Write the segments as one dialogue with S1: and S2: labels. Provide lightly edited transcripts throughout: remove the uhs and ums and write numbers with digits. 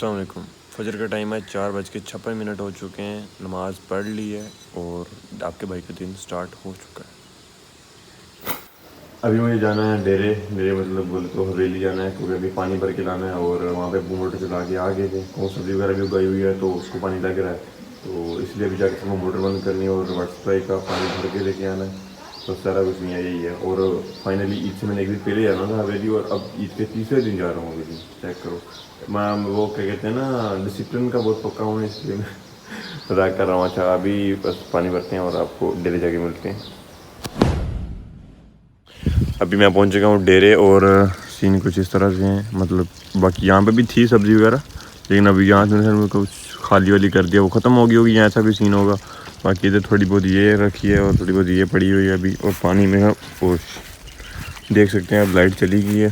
S1: अस्सलाम वालेकुम। फजर का टाइम है, 4:56 हो चुके हैं। नमाज़ पढ़ ली है और आपके भाई का दिन स्टार्ट हो चुका है। अभी मुझे जाना है डेरे मतलब बोले तो हवेली जाना है, क्योंकि अभी पानी भर के लाना है और वहाँ पे मोटर चला के आ गए थे और सब्ज़ी वगैरह भी उगाई हुई है तो उसको पानी लग रहा है, तो इसलिए अभी जाकर सबको मोटर बंद करनी है और वाटर सप्लाई का पानी भर के लेके आना है। तो सारा कुछ नहीं है, यही है। और फाइनली ईद से मैंने एक दिन पहले जाना था हवेली और अब ईद के तीसरे दिन जा रहा हूँ हवेली। चेक करो, मैं वो क्या कहते हैं ना, डिसिप्लिन का बहुत पक्का हूँ, इसलिए मैं मजाक कर रहा हूँ। अच्छा अभी बस पानी भरते हैं और आपको डेरे जाके मिलते हैं। अभी मैं पहुँच चुका हूँ डेरे और सीन कुछ इस तरह से हैं। मतलब बाकी यहाँ पे भी थी सब्ज़ी वगैरह, लेकिन अभी यहाँ से कुछ खाली वाली कर दिया, वो ख़त्म हो गई होगी, यहाँ ऐसा भी सीन होगा। बाकी इधर थोड़ी बहुत ये रखी है और थोड़ी बहुत ये पड़ी हुई है अभी। और पानी में है और देख सकते हैं अब लाइट चली गई है,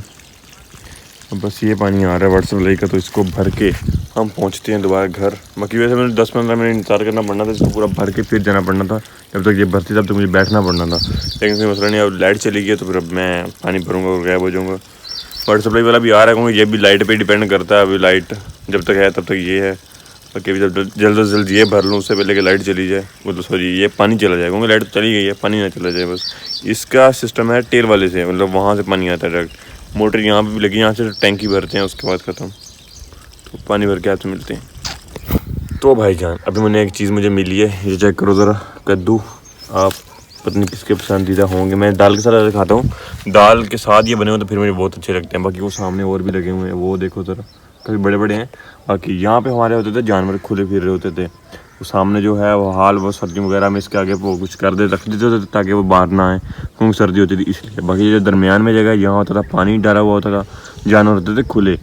S1: अब बस ये पानी आ रहा है वाटर सप्लाई का, तो इसको भर के हम पहुंचते हैं दोबारा घर। बाकी वैसे मैंने 10-15 मिनट इंतज़ार करना पड़ना था, इसको पूरा भर के फिर जाना पड़ना था। जब तक ये भरती तब तक मुझे बैठना पड़ना था, लेकिन कोई मसला नहीं। अब लाइट चली गई है तो फिर अब मैं पानी भरूँगा और गायब हो जाऊँगा। वाटर सप्लाई वाला भी आ रहा है, क्योंकि ये भी लाइट पर डिपेंड करता है। अभी लाइट जब तक है तब तक ये है, बाकी अभी जब जल्द से जल्द ये भर लूँ उससे पहले कि लाइट चली जाए, मतलब सॉरी ये पानी चला जाए, क्योंकि लाइट तो चली गई है, पानी ना चला जाए बस। इसका सिस्टम है टेल वाले से, मतलब वहाँ से पानी आता है डायरेक्ट। मोटर यहाँ पे भी लगी, यहाँ से टैंकी भरते हैं, उसके बाद ख़त्म। तो पानी भर के आपसे मिलते हैं। तो भाईजान अभी मैंने एक चीज़ मुझे मिली है, ये चेक करो ज़रा। कद्दू, आप पता नहीं किसके पसंदीदा होंगे, मैं दाल के साथ खाता हूँ। दाल के साथ ये बने हुए तो फिर मुझे बहुत अच्छे लगते हैं। बाकी वो सामने और भी लगे हुए हैं, वो देखो ज़रा, काफ़ी बड़े बड़े हैं। बाकी यहाँ पे हमारे होते थे जानवर खुले फिर रहे होते थे, वो सामने जो है वो हाल वो सर्दी वगैरह में इसके आगे वो कुछ कर दे रख देते थे ताकि वो बाहर ना आए, क्योंकि सर्दी होती थी इसलिए। बाकी जो दरमियान में जगह यहाँ होता था पानी डाला हुआ होता था, जानवर होते थे खुले,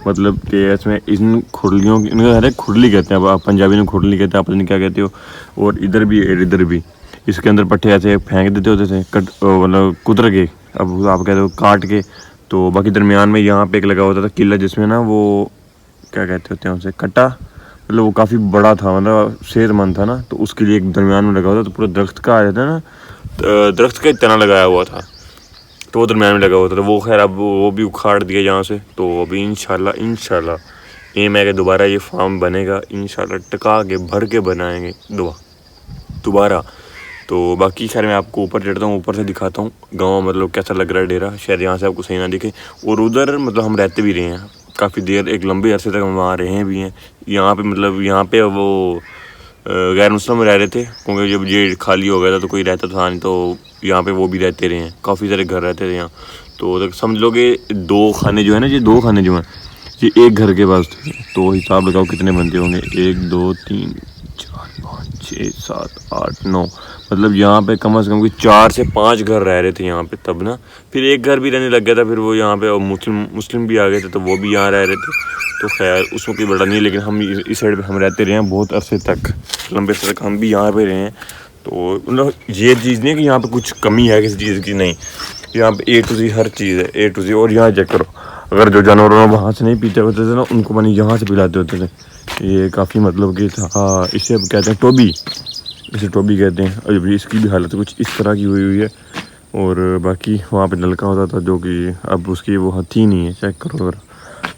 S1: मतलब कि इसमें इन खुरलियों की, इनका हर एक खुरली कहते हैं, अब पंजाबी में खुरली कहते हैं, आप पता नहीं क्या कहते हो। और इधर भी इसके अंदर पट्टे ऐसे फेंक देते होते थे, कट मतलब कुतर के, अब आप कहते हो काट के। तो बाकी दरमियान में यहाँ पे एक लगा होता था किला, जिसमें ना वो क्या कहते होते हैं उसे, कट्टा, मतलब वो काफ़ी बड़ा था, मतलब सेहतमंद था ना, तो उसके लिए एक दरमियान में लगा हुआ था। तो पूरा दरख्त का आ जाता है ना, दरख्त का तना लगाया हुआ था, तो वो दरमियान में लगा हुआ था। तो वो खैर अब वो भी उखाड़ दिया यहाँ से। तो अभी इंशाल्लाह एम है कि दोबारा ये फार्म बनेगा, इंशाल्लाह टिका के भर के बनाएंगे दोबारा। तो बाकी खैर मैं आपको ऊपर चढ़ता हूँ, ऊपर से दिखाता हूँ गाँव, मतलब कैसा लग रहा है डेरा। शायद यहाँ से आपको सही ना दिखे। और उधर मतलब हम रहते भी रहे हैं काफ़ी देर, एक लंबे अरसे तक हम वहाँ रहे भी हैं। यहाँ पे मतलब यहाँ पे वो गैर मुस्लिम रह रहे थे, क्योंकि जब ये खाली हो गया था तो कोई रहता था नहीं, तो यहाँ पे वो भी रहते रहे हैं, काफ़ी सारे घर रहते थे यहाँ। तो समझ लो कि 2 खाने जो है ना, ये 2 खाने जो हैं ये एक घर के पास थे। तो हिसाब लगाओ कितने बनते होंगे, 1 2 3 4 5 6 7 8 9, मतलब यहाँ पे कम से कम कोई 4 से 5 घर रह रहे थे यहाँ पे तब ना। फिर एक घर भी रहने लग गया था, फिर वो यहाँ पे मुस्लिम भी आ गए थे, तो वो भी यहाँ रह रहे थे। तो खैर उसमें कोई बड़ा नहीं है, लेकिन हम इस साइड पे हम रहते रहे हैं बहुत अरसे तक, लंबे अरसे तक हम भी यहाँ पे रहे हैं। तो मतलब ये चीज़ नहीं है कि यहाँ पे कुछ कमी है किसी चीज़ की, नहीं, यहाँ पे A to Z हर चीज़ है, A to Z। और यहाँ चेक करो, अगर जो जानवर वहाँ से नहीं पीते होते थे ना, उनको पानी यहाँ से पिलाते होते थे। ये काफ़ी मतलब कि था। हाँ, इसे अब कहते हैं टोबी, इसे टोबी कहते हैं। अभी इसकी भी हालत कुछ इस तरह की हुई है। और बाकी वहाँ पे नलका होता था, जो कि अब उसकी वो थी नहीं है, चेक करो। और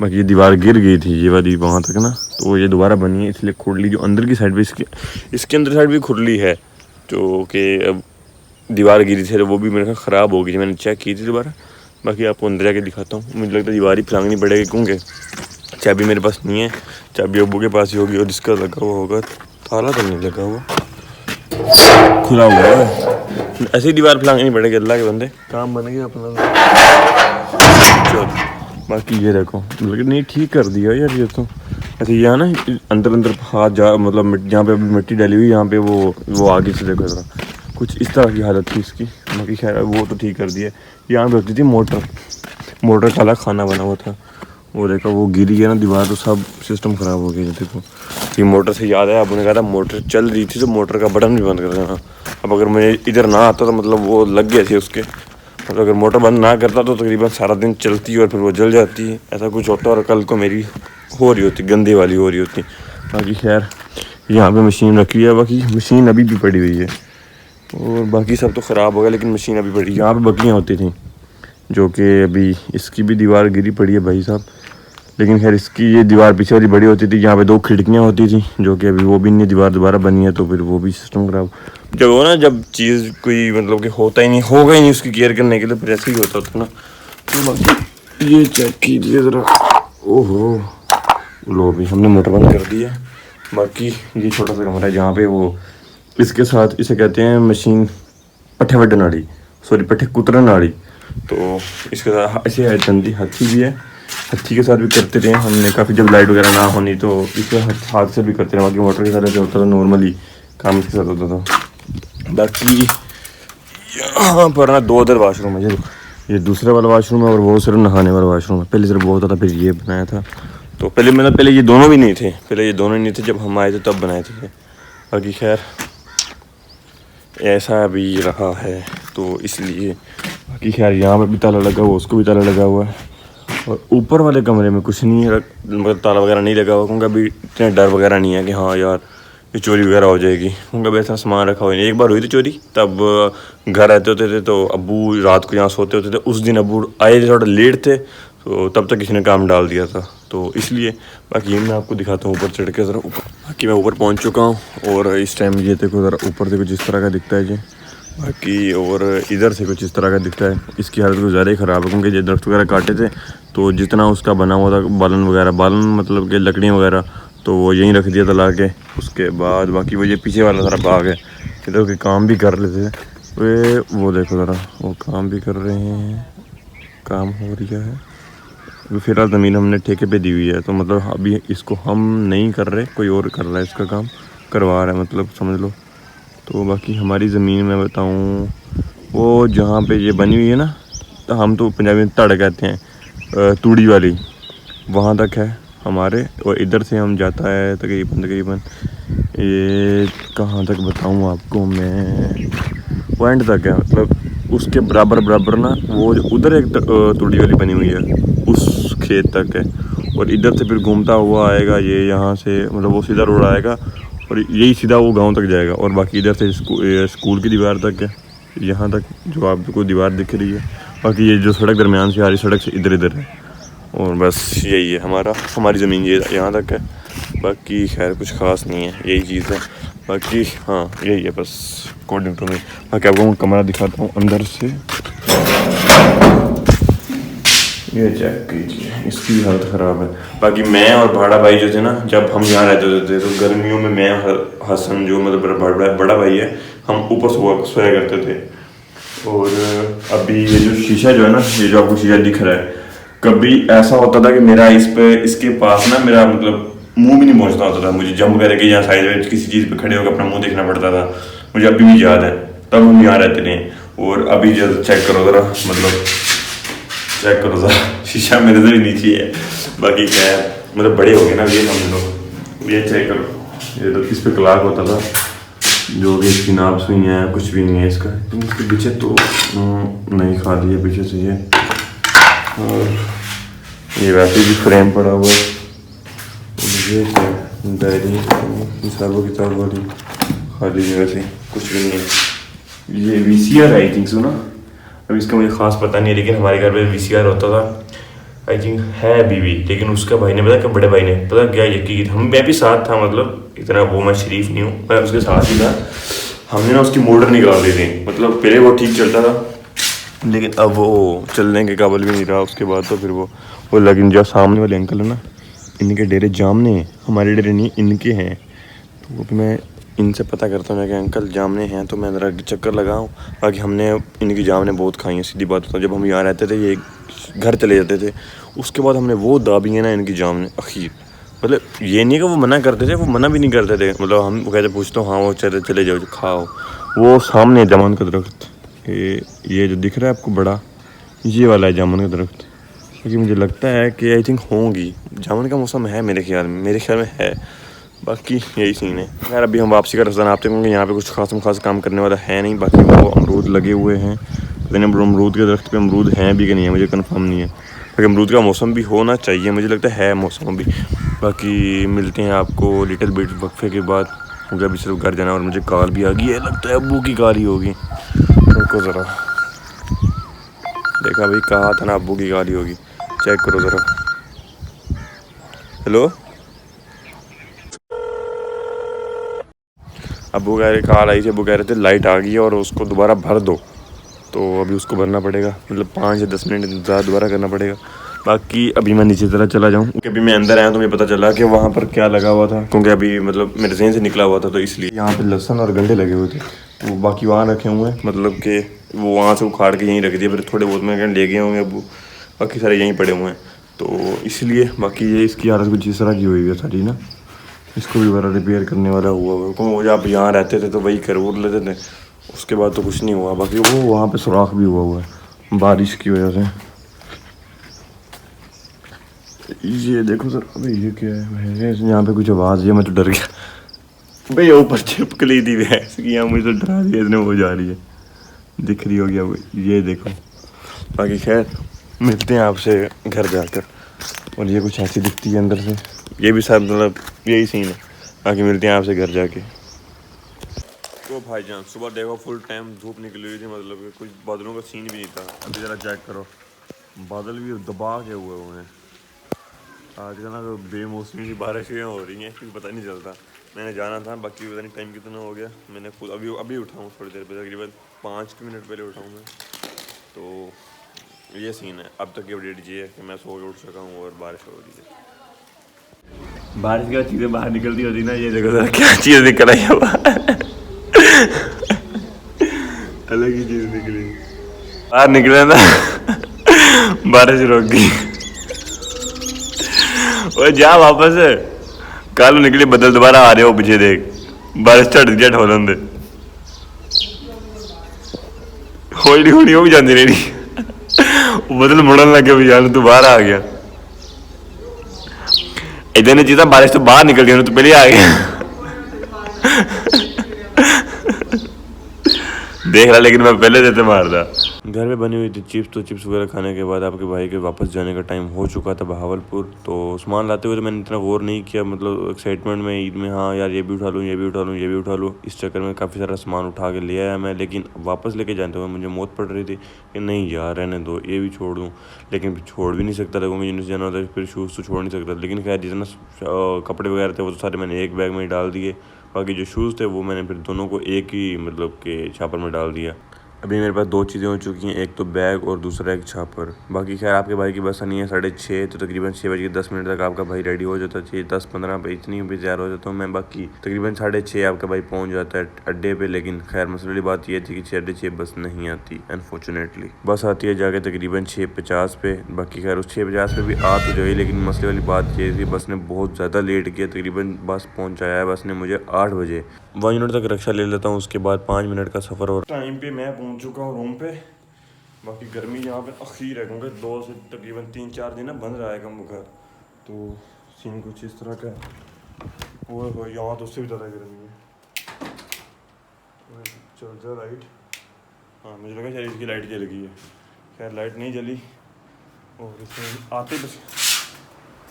S1: बाकी ये दीवार गिर गई थी ये वाली वहाँ तक ना, तो ये दोबारा बनी है, इसलिए खुरली जो अंदर की साइड पे इसके अंदर साइड भी खुरली है, जो कि अब दीवार गिरी थी, तो वो भी मेरे ख्याल ख़राब हो गई थी, मैंने चेक की थी दोबारा। बाकी आपको अंदर जाके दिखाता हूँ। मुझे लगता है दीवार ही फैलानी पड़ेगी, क्योंकि चाबी मेरे पास नहीं है, चाबी अब्बू के पास ही होगी। और जिसका लगा हुआ होगा, ताला तो नहीं लगा हुआ, खुला हुआ है, ऐसी दीवार फैलानी पड़ेगी। अल्लाह के बंदे काम बन गया अपना। चलो बाकी ये देखो, लेकिन नहीं ठीक कर दिया यार ये तो। अच्छा यहाँ ना अंदर हाथ जा, मतलब जहाँ पे मिट्टी डाली हुई, यहाँ पे वो आगे से देखो जरा, कुछ इस तरह की हालत थी इसकी। बाकी खैर वो तो ठीक कर दिया। यहाँ पे होती थी मोटर का अलग खाना बना हुआ था, वो देखो वो गिरी है ना दीवार, तो सब सिस्टम ख़राब हो गया। देखो ये मोटर से याद है, आपने कहा था मोटर चल रही थी तो मोटर का बटन भी बंद कर देना। अब अगर मैं इधर ना आता तो मतलब वो लग गया थी उसके, मतलब अगर मोटर बंद ना करता तो तकरीबन सारा दिन चलती और फिर वो जल जाती है, ऐसा कुछ होता। और कल को मेरी हो रही होती, गंदे वाली हो रही होती। बाकी खैर यहाँ पे मशीन रखी है, बाकी मशीन अभी भी पड़ी हुई है, और बाकी सब तो ख़राब हो गया, लेकिन मशीन अभी पड़ी। यहाँ पे बकरियाँ होती थी, जो कि अभी इसकी भी दीवार गिरी पड़ी है भाई साहब। लेकिन खैर इसकी ये दीवार पीछे वाली बड़ी होती थी, यहाँ पे 2 खिड़कियाँ होती थी जो कि अभी वो भी नहीं, दीवार दोबारा बनी है तो फिर वो भी सिस्टम खराब। जब हो ना, जब चीज़ कोई मतलब कि होता ही नहीं, होगा ही नहीं उसकी केयर करने के लिए, फिर ऐसे ही होता था ना। तो बाकी ये चेक कीजिए ज़रा, ओहो लो भी हमने मोटर बंद कर दी है। बाकी ये छोटा सा कमरा है जहाँ पे वो इसके साथ इसे कहते हैं मशीन पट्ठे वड्डन नाड़ी, सॉरी पट्ठे कुतरन नाड़ी। तो इसके साथ ऐसे हथी भी है, हथी के साथ भी करते रहे हमने काफ़ी, जब लाइट वगैरह ना होनी तो इसे हाथ से भी करते रहे। बाकी मोटर के साथ ऐसे होता था, नॉर्मली काम इसके साथ होता था। बाकी यहाँ पर ना 2 अदर वाशरूम है, ये दूसरा वाला वाशरूम है और वो सिर्फ नहाने वाला वाशरूम है। पहले सिर्फ वो होता था, फिर ये बनाया था। तो पहले मतलब पहले ये दोनों भी नहीं थे, पहले ये दोनों ही नहीं थे, जब हम आए थे तब बनाए थे। बाकी खैर ऐसा भी रहा है तो इसलिए। बाकी खैर यहाँ पे भी ताला लगा हुआ, उसको भी ताला लगा हुआ है। और ऊपर वाले कमरे में कुछ नहीं है, मतलब ताला वगैरह नहीं लगा हुआ, क्योंकि अभी इतना डर वगैरह नहीं है कि हाँ यार ये चोरी वगैरह हो जाएगी, क्योंकि वैसा सामान रखा हुआ नहीं। एक बार हुई थी चोरी, तब घर रहते होते थे तो अब्बू रात को यहाँ सोते होते थे। उस दिन अब्बू आए थे, थोड़ा लेट थे, तो तब तक किसी ने काम डाल दिया था, तो इसलिए। बाकी ये मैं आपको दिखाता हूँ ऊपर चढ़ के ज़रा ऊपर। बाकी मैं ऊपर पहुँच चुका हूँ और इस टाइम ये देखो ज़रा ऊपर से कुछ इस तरह का दिखता है जी। बाकी और इधर से कुछ इस तरह का दिखता है। इसकी हालत कुछ ज़्यादा ही ख़राब है, क्योंकि ये दरख्त वगैरह काटे थे तो जितना उसका बना हुआ था बालन वगैरह, बालन मतलब कि लकड़ियाँ वगैरह, तो वो यहीं रख दिया था ला के। उसके बाद बाकी वो ये पीछे वाला सारा बाग है, इधर के काम भी कर लेते थे। वो देखो ज़रा, वो काम भी कर रहे हैं, काम हो रहा है। अभी फ़िलहाल ज़मीन हमने ठेके पे दी हुई है, तो मतलब अभी इसको हम नहीं कर रहे, कोई और कर रहा है, इसका काम करवा रहा है, मतलब समझ लो। तो बाकी हमारी ज़मीन में बताऊँ, वो जहाँ पे ये बनी हुई है ना, तो हम तो पंजाबी में तड़ कहते हैं, तूड़ी वाली, वहाँ तक है हमारे। और इधर से हम जाता है तकरीबन ये कहाँ तक बताऊँ आपको मैं, पॉइंट तक है, मतलब उसके बराबर ना वो जो उधर एक तूड़ी वाली बनी हुई है, उस खेत तक है। और इधर से फिर घूमता हुआ आएगा ये, यहाँ से मतलब वो सीधा रोड आएगा और यही सीधा वो गांव तक जाएगा। और बाकी इधर से स्कूल की दीवार तक है, यहाँ तक जो आपको दीवार दिख रही है। बाकी ये जो सड़क दरमियान से आ रही सड़क से इधर है, और बस यही है हमारी ज़मीन, ये यहाँ तक है। बाकी खैर कुछ ख़ास नहीं है, यही चीज़ है। बाकी हाँ यही है बस अकॉर्डिंग टू मी। बाकी आपको मैं कमरा दिखाता हूँ अंदर से, ये चेक कीजिए, इसकी हालत ख़राब है। बाकी मैं और भाड़ा भाई जो थे ना, जब हम यहाँ रहते थे तो गर्मियों में मैं हसन जो मतलब बड़ा भाई है, हम ऊपर सोया करते थे। और अभी ये जो शीशा जो है ना, ये जो आपको शीशा दिख रहा है, कभी ऐसा होता था कि मेरा इसके पास ना मेरा मतलब मुंह भी नहीं पहुंचता होता था। मुझे जंप करके यहाँ साइड में किसी चीज़ पे खड़े होकर अपना मुंह देखना पड़ता था। मुझे अभी भी याद है, तब हम यहाँ रहते थे। और अभी जो चेक करो ज़रा, मतलब चेक करो ज़रा, शीशा मेरे से भी नीचे है। बाकी क्या है, मतलब बड़े हो गए ना ये समझ लो। ये चेक करो, ये तो इस पर क्लाक होता था, जो भी इसकी नाप सुई है, कुछ भी नहीं है इसका। इसके पीछे तो नहीं खा दिया पीछे से ये, और ये वैसे भी फ्रेम पड़ा हुआ है। ये डायरी हिसाबों किताब वाली खाली जगह से कुछ भी नहीं है। ये VCR आई थिंक सो ना, अब इसका मुझे ख़ास पता नहीं है, लेकिन हमारे घर में VCR होता था आई थिंक है अभी भी। लेकिन उसका भाई ने पता, क्या बड़े भाई ने पता क्या यकी, मैं भी साथ था, मतलब इतना वो मैं शरीफ नहीं हूँ, मैं उसके साथ ही था। हमने ना उसकी मोटर निकाल दी थी, मतलब पहले वो ठीक चलता था, लेकिन अब वो चलने के काबिल भी नहीं रहा उसके बाद। तो फिर वो लेकिन जो सामने वाले अंकल है ना, इनके डेरे जामने हैं, हमारे डेरे नहीं इनके हैं। तो वो भी मैं इनसे पता करता हूँ कि अंकल जामने हैं, तो मैं ज़रा चक्कर लगाऊँ। बाकी हमने इनकी जामने बहुत खाई हैं, सीधी बात होता है। जब हम यहाँ रहते थे, ये घर चले जाते थे, उसके बाद हमने वो दाबी है ना इनकी जामने अखीर। मतलब ये नहीं कि वो मना करते थे, वो मना भी नहीं करते थे, मतलब हम कहते पूछते हाँ वो चले जाओ खाओ। वो सामने जामुन का दरख्त, ये जो दिख रहा है आपको बड़ा, ये वाला है जामुन का दरख्त। क्योंकि मुझे लगता है कि आई थिंक होंगी, जामुन का मौसम है मेरे ख्याल में है। बाकी यही सीन है यार। अभी हम वापसी का रास्ता नापते हैं, क्योंकि यहाँ पे कुछ खास काम करने वाला है नहीं। बाकी वो अमरूद लगे हुए हैं, लेकिन अमरूद के दरख्त पे अमरूद हैं भी कि नहीं है मुझे कंफर्म नहीं है। बाकी अमरूद का मौसम भी होना चाहिए, मुझे लगता है मौसम अभी। बाकी मिलते हैं आपको लिटिल बिट वक्फे के बाद, क्योंकि अभी सिर्फ घर जाना और मुझे कॉल भी आ गई है, लगता है अब्बू की कॉल ही होगी। रुको ज़रा, देखा भाई कहा था ना अब्बू की गाली होगी, चेक करो ज़रा। हेलो, अबू कह रहे कॉल आई थी, अबू कह रहे थे लाइट आ गई है और उसको दोबारा भर दो। तो अभी उसको भरना पड़ेगा, मतलब 5 या 10 मिनट इंतज़ार दोबारा करना पड़ेगा। बाकी अभी मैं नीचे तरह चला जाऊँ क्योंकि अभी मैं अंदर आया तो मुझे पता चला कि वहाँ पर क्या लगा हुआ था, क्योंकि अभी मतलब मेरे जहन से निकला हुआ था, तो इसलिए यहाँ पे लहसुन और गंढे लगे हुए थे, वो बाकी वहाँ रखे हुए हैं, मतलब कि वो वहाँ से उखाड़ के यहीं रख दिए, फिर थोड़े बहुत मैं ले गए होंगे अबू, बाकी सारे यहीं पड़े हुए हैं। तो इसलिए बाकी ये इसकी हालत कुछ इस तरह की हुई है सारी ना, इसको भी बड़ा रिपेयर करने वाला हुआ हुआ, क्योंकि आप यहाँ रहते थे तो वही कर लेते थे, उसके बाद तो कुछ नहीं हुआ। बाकी वो वहाँ पे सुराख भी हुआ है बारिश की वजह से। ये देखो सर, अबे ये क्या है, यहाँ पे कुछ आवाज़ है, मैं तो डर गया भाई। ऊपर चिपकली थी भैंस की, यहाँ मुझे तो डरा दिया इसने, वो जा रही है, दिख रही होगी अब, ये देखो। बाकी खैर मिलते हैं आपसे घर जाकर। और ये कुछ ऐसी दिखती है अंदर से, ये भी सब मतलब यही सीन है। बाकी मिलते हैं आपसे घर जाके। तो भाईजान सुबह देखो फुल टाइम धूप निकली हुई थी, मतलब कि कुछ बादलों का सीन भी नहीं था। अभी ज़रा चेक करो, बादल भी दबा के हुए हैं। आज का ना तो बेमौसमी सी बारिशें हो रही हैं, क्योंकि पता नहीं चलता। मैंने जाना था, बाकी पता नहीं टाइम कितना हो गया। मैंने खुद अभी उठा हूँ, थोड़ी देर पहले, तकरीबन 5 मिनट पहले उठा हूँ मैं। तो ये सीन है। अब तक की अपडेट ये है कि मैं सो के उठ सका हूँ और बारिश हो रही है। बारिश की चीज़ें बाहर निकलती होती ना, ये देखो जरा क्या चीज़ निकल आई है बाहर। अलग ही चीज़ निकली, बाहर निकले ना बारिश रुक गई। और जा वापस, कल निकली बदल दोबारा आ रहे हो पीछे देख, बारिश झट झट हो लेंदे, होली होली हो भी जाती रही। बदल मुड़न लगे भी यार, तू बाहर आ गया। इधर ने चीज़ा बारिश तो बाहर निकल गया, तू पहले आ गया। देख रहा, लेकिन मैं पहले देते मारता। घर में बनी हुई थी चिप्स, तो चिप्स वगैरह खाने के बाद आपके भाई के वापस जाने का टाइम हो चुका था बहावलपुर। तो सामान लाते हुए तो मैंने इतना गौर नहीं किया, मतलब एक्साइटमेंट में ईद में, हाँ यार ये भी उठा लूँ, ये भी उठा लूँ, ये भी उठा लूँ, इस चक्कर में काफ़ी सारा सामान उठा के ले आया मैं। लेकिन वापस लेके जाते हुए मुझे मौत पड़ रही थी कि नहीं यार रहने दो, ये भी छोड़ दूँ, लेकिन छोड़ भी नहीं सकता, लोगों में यूनिवर्सिटी जाना होता है, फिर शूज़ तो छोड़ नहीं सकता। लेकिन खैर जितना कपड़े वगैरह थे वो तो सारे मैंने एक बैग में ही डाल दिए। बाकी जो शूज़ थे वो मैंने फिर दोनों को एक ही मतलब के छापर में डाल दिया। अभी मेरे पास 2 चीज़ें हो चुकी हैं, एक तो बैग और दूसरा एक छापर। बाकी खैर आपके भाई की बस आनी है 6:30, तो तकरीबन 6:10 तक आपका भाई रेडी हो जाता है। 6:10-15 पे इतनी भी तैयार हो जाता हूँ मैं। बाकी तकरीबन 6:30 आपका भाई पहुँच जाता है अड्डे पे। लेकिन खैर मसले वाली बात ये थी कि 6:30 बस नहीं आती अनफॉर्चुनेटली। बस आती है जाके तकरीबन 6:50 पे। बाकी खैर उस 6:50 पे भी आ तो जाए, लेकिन मसले वाली बात ये थी बस ने बहुत ज़्यादा लेट किया। तकरीबन बस पहुँचाया है बस ने मुझे 8 बजे। 1 मिनट तक रक्षा ले लेता हूँ, उसके बाद 5 मिनट का सफ़र। और टाइम पे मैं पहुँच चुका हूँ रूम पे। बाकी गर्मी यहाँ पे अखीर है, क्योंकि 2 से तकरीबन 3-4 दिन ना बंद रहा है कम घर, तो सीन कुछ इस तरह का है। वो यहाँ तो उससे भी ज़्यादा गर्मी है। चल जा लाइट, हाँ मुझे लगा शायद इसकी लाइट जल गई है। खैर लाइट नहीं जली, और इसमें आते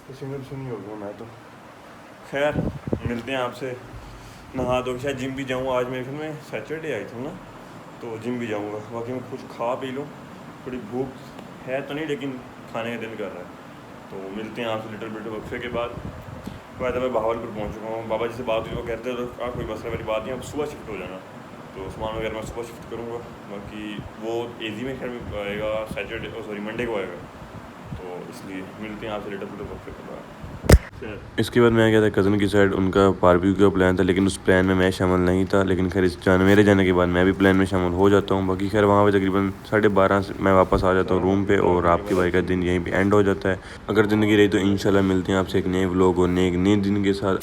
S1: पसीने पसीने हो गया मैं तो। खैर मिलते हैं आपसे। नहा दो, शायद जिम भी जाऊँ आज, मेरे ख्याल में सैटरडे आई थी ना, तो जिम भी जाऊँगा। बाकी मैं कुछ खा पी लूँ, थोड़ी भूख है तो नहीं, लेकिन खाने का दिल कर रहा है। तो मिलते हैं आपसे लिटिल बिट वक्फे के बाद। वैसे मैं बहावलपुर पहुँच चुका हूँ। बाबा जी से बात हुई, वो कहते हैं तो कोई मसला वाली बात नहीं, अब सुबह शिफ्ट हो जाना, तो सामान वगैरह मैं सुबह शिफ्ट करूँगा। बाकी वो एजी में खैर में आएगा सॉरी मंडे को आएगा, तो इसलिए मिलते हैं आपसे लिटिल बिट वक्फे के बाद। इसके बाद मैं गया था कज़न की साइड, उनका बारबेक्यू का प्लान था, लेकिन उस प्लान में मैं शामिल नहीं था। लेकिन खैर मेरे जाने के बाद मैं भी प्लान में शामिल हो जाता हूँ। बाकी खैर वहाँ पे तकरीबन 12:30 से मैं वापस आ जाता हूँ रूम पे, और आपके भाई का दिन यहीं पे एंड हो जाता है। अगर ज़िंदगी रही तो इंशाल्लाह मिलते हैं आपसे एक नए व्लॉग और नए दिन के साथ।